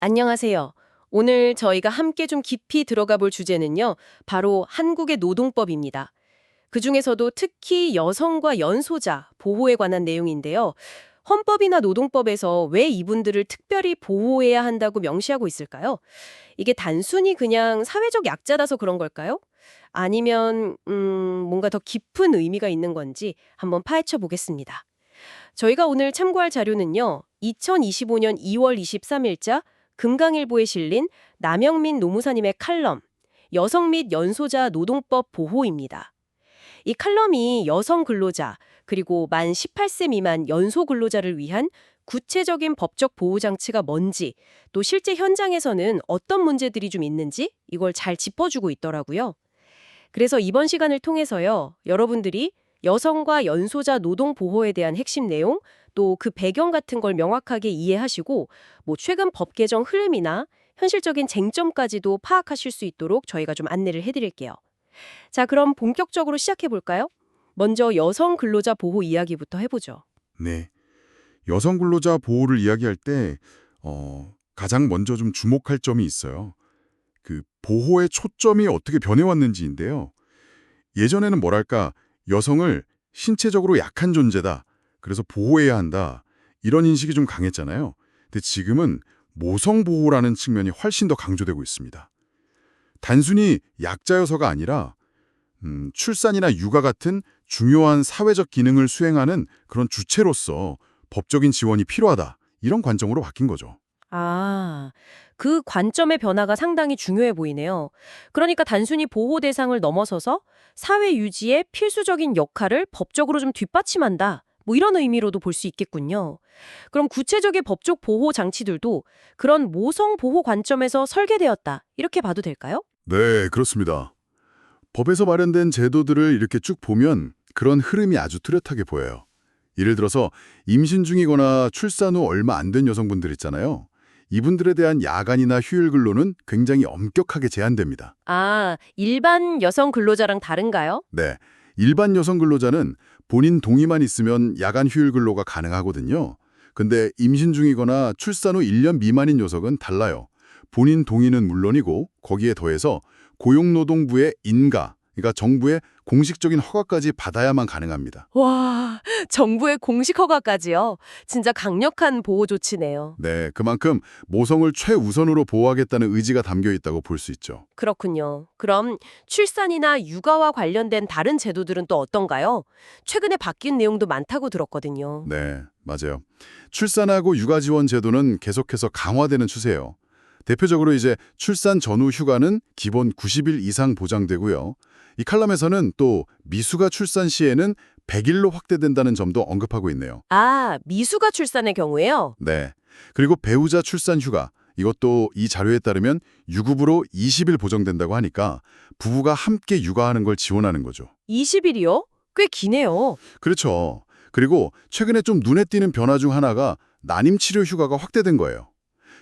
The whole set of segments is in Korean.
안녕하세요. 오늘 저희가 함께 좀 깊이 들어가 볼 주제는요, 바로 한국의 노동법입니다. 그중에서도 특히 여성과 연소자 보호에 관한 내용인데요. 헌법이나 노동법에서 왜 이분들을 특별히 보호해야 한다고 명시하고 있을까요? 이게 단순히 그냥 사회적 약자라서 그런 걸까요? 아니면 뭔가 더 깊은 의미가 있는 건지 한번 파헤쳐 보겠습니다. 저희가 오늘 참고할 자료는요. 2025년 2월 23일자 금강일보에 실린 남영민 노무사님의 칼럼 여성 및 연소자 노동법 보호입니다. 이 칼럼이 여성 근로자 그리고 만 18세 미만 연소 근로자를 위한 구체적인 법적 보호 장치가 뭔지 또 실제 현장에서는 어떤 문제들이 좀 있는지 이걸 잘 짚어주고 있더라고요. 그래서 이번 시간을 통해서요. 여러분들이 여성과 연소자 노동 보호에 대한 핵심 내용, 또 그 배경 같은 걸 명확하게 이해하시고 뭐 최근 법 개정 흐름이나 현실적인 쟁점까지도 파악하실 수 있도록 저희가 좀 안내를 해드릴게요. 자, 그럼 본격적으로 시작해 볼까요? 먼저 여성 근로자 보호 이야기부터 해보죠. 네. 여성 근로자 보호를 이야기할 때 가장 먼저 좀 주목할 점이 있어요. 그 보호의 초점이 어떻게 변해왔는지인데요. 예전에는 뭐랄까 여성을 신체적으로 약한 존재다. 그래서 보호해야 한다. 이런 인식이 좀 강했잖아요. 근데 지금은 모성 보호라는 측면이 훨씬 더 강조되고 있습니다. 단순히 약자여서가 아니라 출산이나 육아 같은 중요한 사회적 기능을 수행하는 그런 주체로서 법적인 지원이 필요하다. 이런 관점으로 바뀐 거죠. 아, 그 관점의 변화가 상당히 중요해 보이네요. 그러니까 단순히 보호 대상을 넘어서서 사회 유지의 필수적인 역할을 법적으로 좀 뒷받침한다. 뭐 이런 의미로도 볼 수 있겠군요. 그럼 구체적인 법적 보호 장치들도 그런 모성 보호 관점에서 설계되었다. 이렇게 봐도 될까요? 네, 그렇습니다. 법에서 마련된 제도들을 이렇게 쭉 보면 그런 흐름이 아주 뚜렷하게 보여요. 예를 들어서 임신 중이거나 출산 후 얼마 안 된 여성분들 있잖아요. 이분들에 대한 야간이나 휴일 근로는 굉장히 엄격하게 제한됩니다. 아, 일반 여성 근로자랑 다른가요? 네, 일반 여성 근로자는 본인 동의만 있으면 야간 휴일 근로가 가능하거든요. 근데 임신 중이거나 출산 후 1년 미만인 녀석은 달라요. 본인 동의는 물론이고 거기에 더해서 고용노동부의 인가, 그러니까 정부의 공식적인 허가까지 받아야만 가능합니다. 와, 정부의 공식 허가까지요. 진짜 강력한 보호 조치네요. 네, 그만큼 모성을 최우선으로 보호하겠다는 의지가 담겨 있다고 볼 수 있죠. 그렇군요. 그럼 출산이나 육아와 관련된 다른 제도들은 또 어떤가요? 최근에 바뀐 내용도 많다고 들었거든요. 네, 맞아요. 출산하고 육아 지원 제도는 계속해서 강화되는 추세예요. 대표적으로 이제 출산 전후 휴가는 기본 90일 이상 보장되고요. 이 칼럼에서는 또 미수가 출산 시에는 100일로 확대된다는 점도 언급하고 있네요. 아, 미수가 출산의 경우에요? 네. 그리고 배우자 출산 휴가, 이것도 이 자료에 따르면 유급으로 20일 보정된다고 하니까 부부가 함께 육아하는 걸 지원하는 거죠. 20일이요? 꽤 기네요. 그렇죠. 그리고 최근에 좀 눈에 띄는 변화 중 하나가 난임 치료 휴가가 확대된 거예요.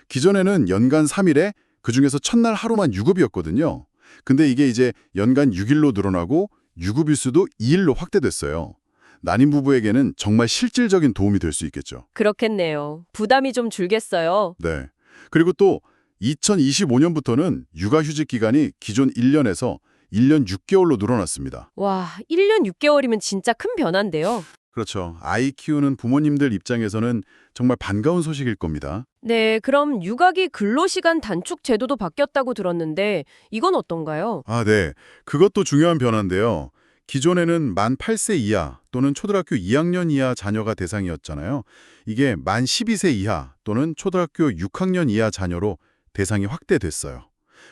기존에는 연간 3일에 그중에서 첫날 하루만 유급이었거든요. 근데 이게 이제 연간 6일로 늘어나고 유급 일수도 2일로 확대됐어요. 난임 부부에게는 정말 실질적인 도움이 될 수 있겠죠. 그렇겠네요. 부담이 좀 줄겠어요. 네. 그리고 또 2025년부터는 육아휴직 기간이 기존 1년에서 1년 6개월로 늘어났습니다. 와, 1년 6개월이면 진짜 큰 변화인데요. 그렇죠. 아이 키우는 부모님들 입장에서는 정말 반가운 소식일 겁니다. 네, 그럼 육아기 근로시간 단축 제도도 바뀌었다고 들었는데 이건 어떤가요? 아, 네. 그것도 중요한 변화인데요. 기존에는 만 8세 이하 또는 초등학교 2학년 이하 자녀가 대상이었잖아요. 이게 만 12세 이하 또는 초등학교 6학년 이하 자녀로 대상이 확대됐어요.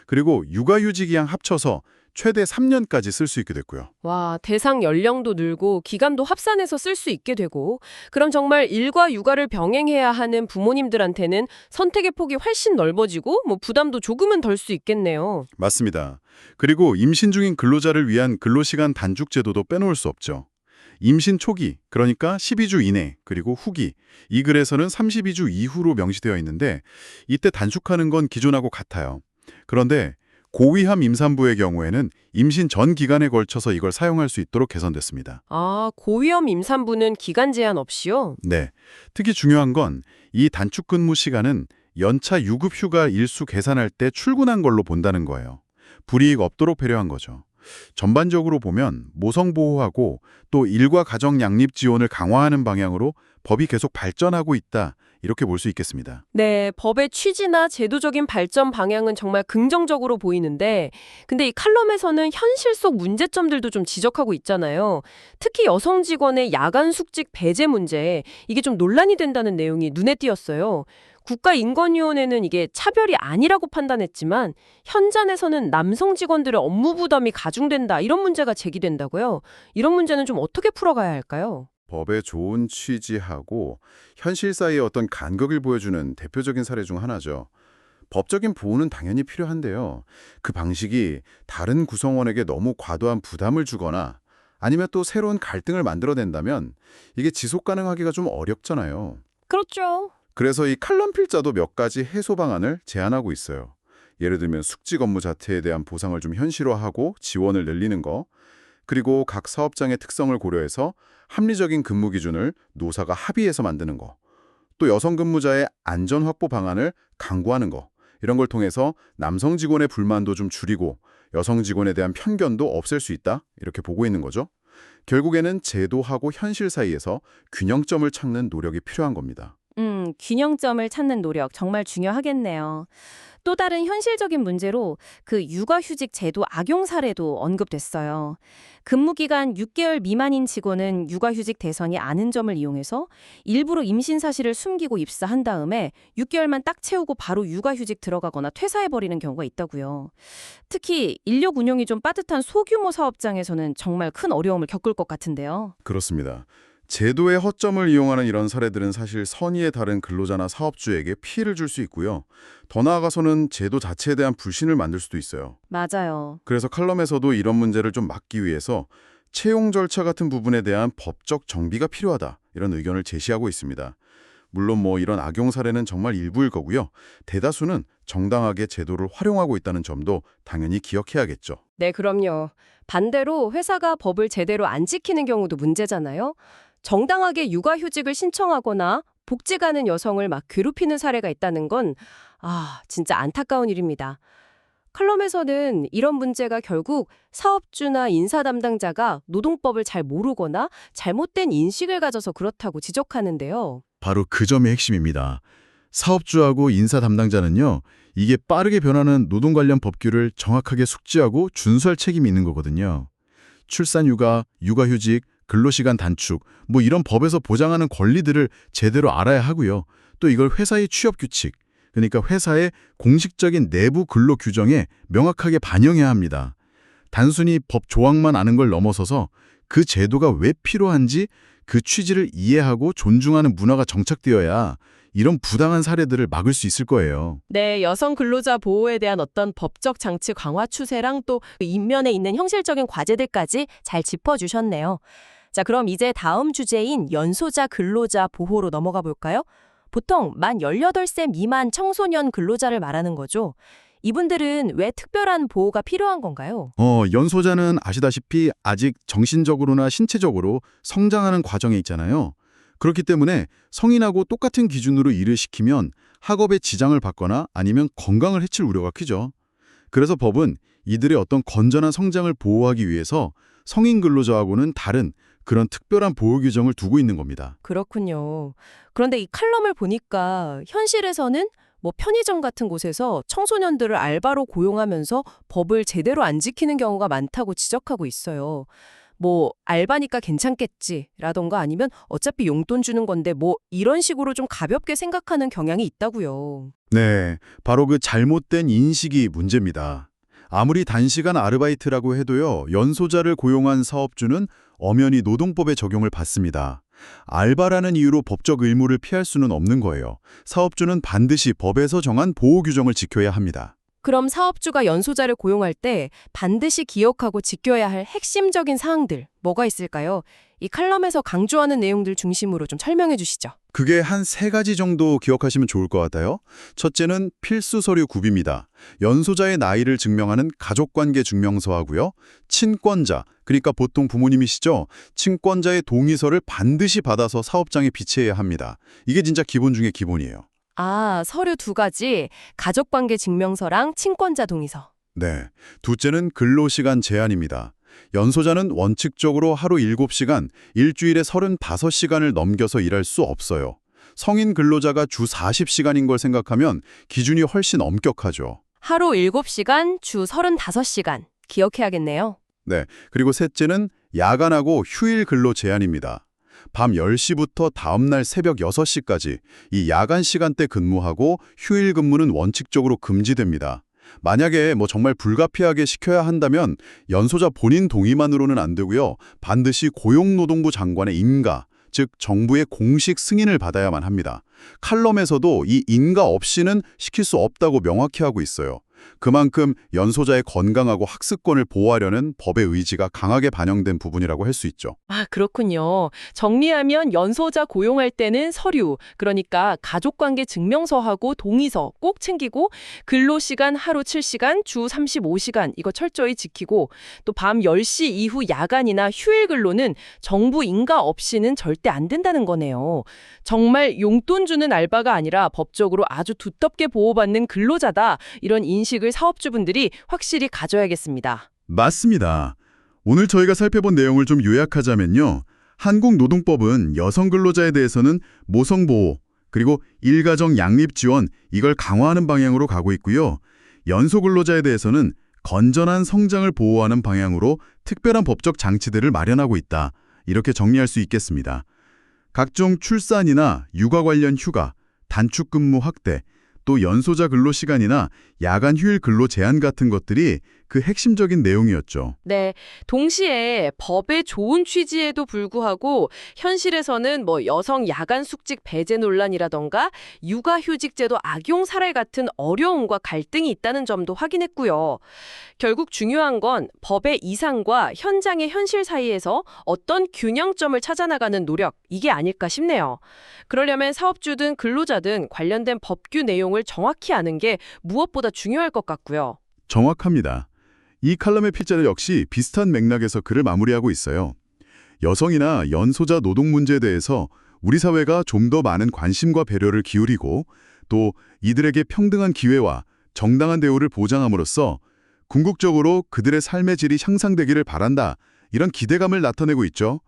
그리고 육아휴직이랑 합쳐서 최대 3년까지 쓸 수 있게 됐고요. 와, 대상 연령도 늘고 기간도 합산해서 쓸 수 있게 되고 그럼 정말 일과 육아를 병행해야 하는 부모님들한테는 선택의 폭이 훨씬 넓어지고 뭐 부담도 조금은 덜 수 있겠네요. 맞습니다. 그리고 임신 중인 근로자를 위한 근로시간 단축 제도도 빼놓을 수 없죠. 임신 초기, 그러니까 12주 이내, 그리고 후기, 이 글에서는 32주 이후로 명시되어 있는데 이때 단축하는 건 기존하고 같아요. 그런데 고위험 임산부의 경우에는 임신 전 기간에 걸쳐서 이걸 사용할 수 있도록 개선됐습니다. 아, 고위험 임산부는 기간 제한 없이요? 네. 특히 중요한 건 이 단축 근무 시간은 연차 유급휴가 일수 계산할 때 출근한 걸로 본다는 거예요. 불이익 없도록 배려한 거죠. 전반적으로 보면 모성보호하고 또 일과 가정 양립 지원을 강화하는 방향으로 법이 계속 발전하고 있다, 이렇게 볼 수 있겠습니다. 네, 법의 취지나 제도적인 발전 방향은 정말 긍정적으로 보이는데, 근데 이 칼럼에서는 현실 속 문제점들도 좀 지적하고 있잖아요. 특히 여성 직원의 야간 숙직 배제 문제, 이게 좀 논란이 된다는 내용이 눈에 띄었어요. 국가인권위원회는 이게 차별이 아니라고 판단했지만 현장에서는 남성 직원들의 업무 부담이 가중된다, 이런 문제가 제기된다고요. 이런 문제는 좀 어떻게 풀어가야 할까요? 법의 좋은 취지하고 현실 사이의 어떤 간극을 보여주는 대표적인 사례 중 하나죠. 법적인 보호는 당연히 필요한데요. 그 방식이 다른 구성원에게 너무 과도한 부담을 주거나 아니면 또 새로운 갈등을 만들어낸다면 이게 지속 가능하기가 좀 어렵잖아요. 그렇죠. 그래서 이 칼럼 필자도 몇 가지 해소 방안을 제안하고 있어요. 예를 들면 숙직 업무 자체에 대한 보상을 좀 현실화하고 지원을 늘리는 거, 그리고 각 사업장의 특성을 고려해서 합리적인 근무 기준을 노사가 합의해서 만드는 거, 또 여성 근무자의 안전 확보 방안을 강구하는 거, 이런 걸 통해서 남성 직원의 불만도 좀 줄이고 여성 직원에 대한 편견도 없앨 수 있다, 이렇게 보고 있는 거죠. 결국에는 제도하고 현실 사이에서 균형점을 찾는 노력이 필요한 겁니다. 균형점을 찾는 노력 정말 중요하겠네요. 또 다른 현실적인 문제로 그 육아휴직 제도 악용 사례도 언급됐어요. 근무기간 6개월 미만인 직원은 육아휴직 대상이 아닌 점을 이용해서 일부러 임신 사실을 숨기고 입사한 다음에 6개월만 딱 채우고 바로 육아휴직 들어가거나 퇴사해버리는 경우가 있다고요. 특히 인력 운영이 좀 빠듯한 소규모 사업장에서는 정말 큰 어려움을 겪을 것 같은데요. 그렇습니다. 제도의 허점을 이용하는 이런 사례들은 사실 선의에 다른 근로자나 사업주에게 피해를 줄 수 있고요. 더 나아가서는 제도 자체에 대한 불신을 만들 수도 있어요. 맞아요. 그래서 칼럼에서도 이런 문제를 좀 막기 위해서 채용 절차 같은 부분에 대한 법적 정비가 필요하다, 이런 의견을 제시하고 있습니다. 물론 이런 악용 사례는 정말 일부일 거고요. 대다수는 정당하게 제도를 활용하고 있다는 점도 당연히 기억해야겠죠. 네, 그럼요. 반대로 회사가 법을 제대로 안 지키는 경우도 문제잖아요. 정당하게 육아휴직을 신청하거나 복직하는 여성을 막 괴롭히는 사례가 있다는 건 진짜 안타까운 일입니다. 칼럼에서는 이런 문제가 결국 사업주나 인사 담당자가 노동법을 잘 모르거나 잘못된 인식을 가져서 그렇다고 지적하는데요. 바로 그 점이 핵심입니다. 사업주하고 인사 담당자는요, 이게 빠르게 변하는 노동 관련 법규를 정확하게 숙지하고 준수할 책임이 있는 거거든요. 출산휴가, 육아휴직, 근로시간 단축, 이런 법에서 보장하는 권리들을 제대로 알아야 하고요. 또 이걸 회사의 취업 규칙, 그러니까 회사의 공식적인 내부 근로 규정에 명확하게 반영해야 합니다. 단순히 법 조항만 아는 걸 넘어서서 그 제도가 왜 필요한지 그 취지를 이해하고 존중하는 문화가 정착되어야 이런 부당한 사례들을 막을 수 있을 거예요. 네, 여성 근로자 보호에 대한 어떤 법적 장치 강화 추세랑 또 인면에 있는 현실적인 과제들까지 잘 짚어주셨네요. 자, 그럼 이제 다음 주제인 연소자 근로자 보호로 넘어가 볼까요? 보통 만 18세 미만 청소년 근로자를 말하는 거죠. 이분들은 왜 특별한 보호가 필요한 건가요? 연소자는 아시다시피 아직 정신적으로나 신체적으로 성장하는 과정에 있잖아요. 그렇기 때문에 성인하고 똑같은 기준으로 일을 시키면 학업에 지장을 받거나 아니면 건강을 해칠 우려가 크죠. 그래서 법은 이들의 어떤 건전한 성장을 보호하기 위해서 성인 근로자하고는 다른 그런 특별한 보호 규정을 두고 있는 겁니다. 그렇군요. 그런데 이 칼럼을 보니까 현실에서는 편의점 같은 곳에서 청소년들을 알바로 고용하면서 법을 제대로 안 지키는 경우가 많다고 지적하고 있어요. 알바니까 괜찮겠지라던가 아니면 어차피 용돈 주는 건데 이런 식으로 좀 가볍게 생각하는 경향이 있다고요. 네, 바로 그 잘못된 인식이 문제입니다. 아무리 단시간 아르바이트라고 해도요, 연소자를 고용한 사업주는 엄연히 노동법의 적용을 받습니다. 알바라는 이유로 법적 의무를 피할 수는 없는 거예요. 사업주는 반드시 법에서 정한 보호 규정을 지켜야 합니다. 그럼 사업주가 연소자를 고용할 때 반드시 기억하고 지켜야 할 핵심적인 사항들 뭐가 있을까요? 이 칼럼에서 강조하는 내용들 중심으로 좀 설명해 주시죠. 그게 한 3가지 정도 기억하시면 좋을 것 같아요. 첫째는 필수 서류 구비입니다. 연소자의 나이를 증명하는 가족관계 증명서하고요. 친권자, 그러니까 보통 부모님이시죠. 친권자의 동의서를 반드시 받아서 사업장에 비치해야 합니다. 이게 진짜 기본 중에 기본이에요. 아, 서류 두 가지. 가족관계 증명서랑 친권자 동의서. 네. 둘째는 근로시간 제한입니다. 연소자는 원칙적으로 하루 7시간, 일주일에 35시간을 넘겨서 일할 수 없어요. 성인 근로자가 주 40시간인 걸 생각하면 기준이 훨씬 엄격하죠. 하루 7시간, 주 35시간. 기억해야겠네요. 네. 그리고 셋째는 야간하고 휴일 근로 제한입니다. 밤 10시부터 다음날 새벽 6시까지 이 야간 시간대 근무하고 휴일 근무는 원칙적으로 금지됩니다. 만약에 정말 불가피하게 시켜야 한다면 연소자 본인 동의만으로는 안 되고요. 반드시 고용노동부 장관의 인가, 즉 정부의 공식 승인을 받아야만 합니다. 칼럼에서도 이 인가 없이는 시킬 수 없다고 명확히 하고 있어요. 그만큼 연소자의 건강하고 학습권을 보호하려는 법의 의지가 강하게 반영된 부분이라고 할 수 있죠. 아, 그렇군요. 정리하면 연소자 고용할 때는 서류, 그러니까 가족관계 증명서하고 동의서 꼭 챙기고 근로시간 하루 7시간, 주 35시간 이거 철저히 지키고 또 밤 10시 이후 야간이나 휴일 근로는 정부 인가 없이는 절대 안 된다는 거네요. 정말 용돈 주는 알바가 아니라 법적으로 아주 두텁게 보호받는 근로자다. 이런 인식을 사업주분들이 확실히 가져야겠습니다. 맞습니다. 오늘 저희가 살펴본 내용을 좀 요약하자면요. 한국노동법은 여성 근로자에 대해서는 모성보호, 그리고 일가정 양립 지원, 이걸 강화하는 방향으로 가고 있고요. 연소 근로자에 대해서는 건전한 성장을 보호하는 방향으로 특별한 법적 장치들을 마련하고 있다. 이렇게 정리할 수 있겠습니다. 각종 출산이나 육아 관련 휴가, 단축 근무 확대, 또 연소자 근로 시간이나 야간 휴일 근로 제한 같은 것들이 그 핵심적인 내용이었죠. 네, 동시에 법의 좋은 취지에도 불구하고 현실에서는 여성 야간 숙직 배제 논란이라던가 육아휴직 제도 악용 사례 같은 어려움과 갈등이 있다는 점도 확인했고요. 결국 중요한 건 법의 이상과 현장의 현실 사이에서 어떤 균형점을 찾아나가는 노력, 이게 아닐까 싶네요. 그러려면 사업주든 근로자든 관련된 법규 내용을 정확히 아는 게 무엇보다 중요할 것 같고요. 정확합니다. 이 칼럼의 필자들 역시 비슷한 맥락에서 글을 마무리하고 있어요. 여성이나 연소자 노동 문제에 대해서 우리 사회가 좀 더 많은 관심과 배려를 기울이고 또 이들에게 평등한 기회와 정당한 대우를 보장함으로써 궁극적으로 그들의 삶의 질이 향상되기를 바란다. 이런 기대감을 나타내고 있죠.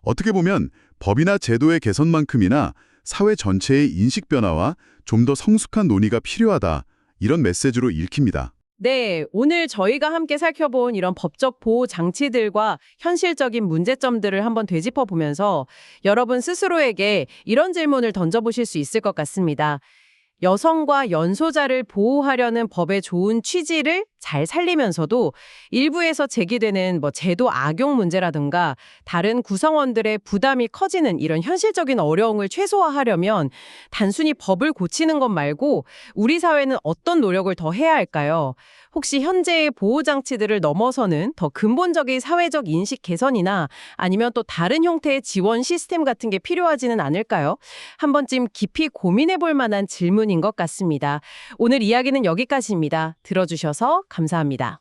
어떻게 보면 법이나 제도의 개선만큼이나 사회 전체의 인식 변화와 좀 더 성숙한 논의가 필요하다. 이런 메시지로 읽힙니다. 네, 오늘 저희가 함께 살펴본 이런 법적 보호 장치들과 현실적인 문제점들을 한번 되짚어 보면서 여러분 스스로에게 이런 질문을 던져보실 수 있을 것 같습니다. 여성과 연소자를 보호하려는 법의 좋은 취지를 잘 살리면서도 일부에서 제기되는 제도 악용 문제라든가 다른 구성원들의 부담이 커지는 이런 현실적인 어려움을 최소화하려면 단순히 법을 고치는 것 말고 우리 사회는 어떤 노력을 더 해야 할까요? 혹시 현재의 보호장치들을 넘어서는 더 근본적인 사회적 인식 개선이나 아니면 또 다른 형태의 지원 시스템 같은 게 필요하지는 않을까요? 한 번쯤 깊이 고민해 볼 만한 질문인 것 같습니다. 오늘 이야기는 여기까지입니다. 들어주셔서 감사합니다.